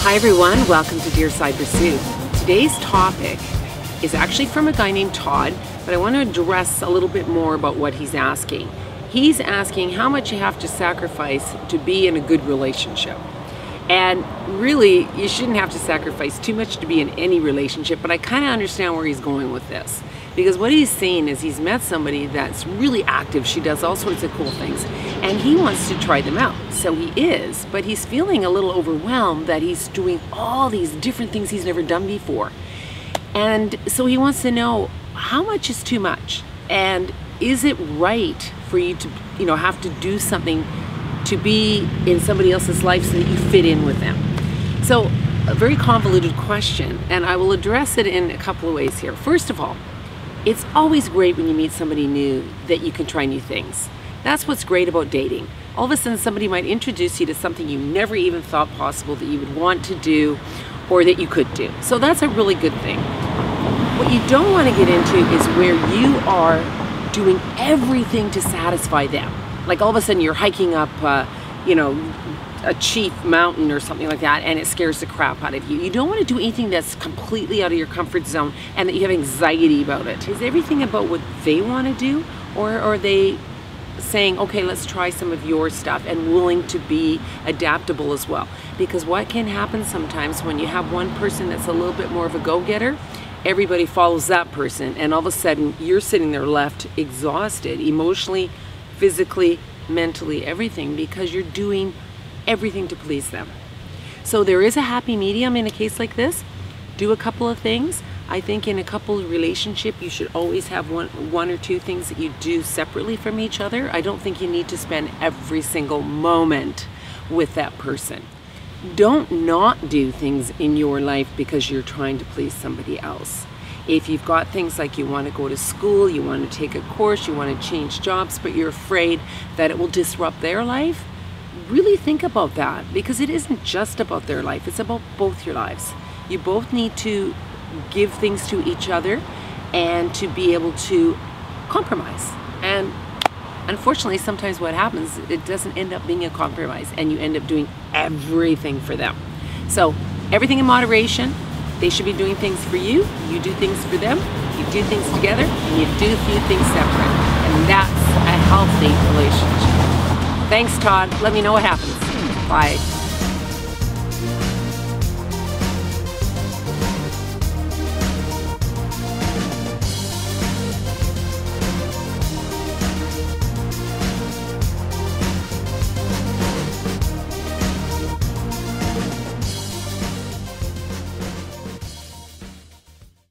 Hi everyone, welcome to Dear Sybersue. Today's topic is actually from a guy named Todd, but I want to address a little bit more about what he's asking. He's asking how much you have to sacrifice to be in a good relationship. And really, you shouldn't have to sacrifice too much to be in any relationship, but I kind of understand where he's going with this. Because what he's saying is he's met somebody that's really active, she does all sorts of cool things, and he wants to try them out. So he is, but he's feeling a little overwhelmed that he's doing all these different things he's never done before. And so he wants to know, how much is too much? And is it right for you to, have to do something to be in somebody else's life so that you fit in with them? So, a very convoluted question, and I will address it in a couple of ways here. First of all, it's always great when you meet somebody new that you can try new things. That's what's great about dating. All of a sudden somebody might introduce you to something you never even thought possible that you would want to do or that you could do. So that's a really good thing. What you don't want to get into is where you are doing everything to satisfy them. Like all of a sudden you're hiking up, a chief mountain or something like that, and it scares the crap out of you. You don't want to do anything that's completely out of your comfort zone and that you have anxiety about it. Is everything about what they want to do, or are they saying, okay, let's try some of your stuff, and willing to be adaptable as well? Because what can happen sometimes when you have one person that's a little bit more of a go-getter, everybody follows that person, and all of a sudden you're sitting there left exhausted, emotionally, physically, mentally, everything, because you're doing everything to please them. So there is a happy medium in a case like this. Do a couple of things. I think in a couple relationship you should always have one or two things that you do separately from each other. I don't think you need to spend every single moment with that person. Don't not do things in your life because you're trying to please somebody else. If you've got things like you want to go to school, you want to take a course, you want to change jobs, but you're afraid that it will disrupt their life, really think about that, because it isn't just about their life, it's about both your lives. You both need to give things to each other and to be able to compromise. And unfortunately, sometimes what happens, it doesn't end up being a compromise and you end up doing everything for them. So everything in moderation. They should be doing things for you, you do things for them, you do things together, and you do a few things separate. And that's a healthy relationship. Thanks, Todd. Let me know what happens. Bye.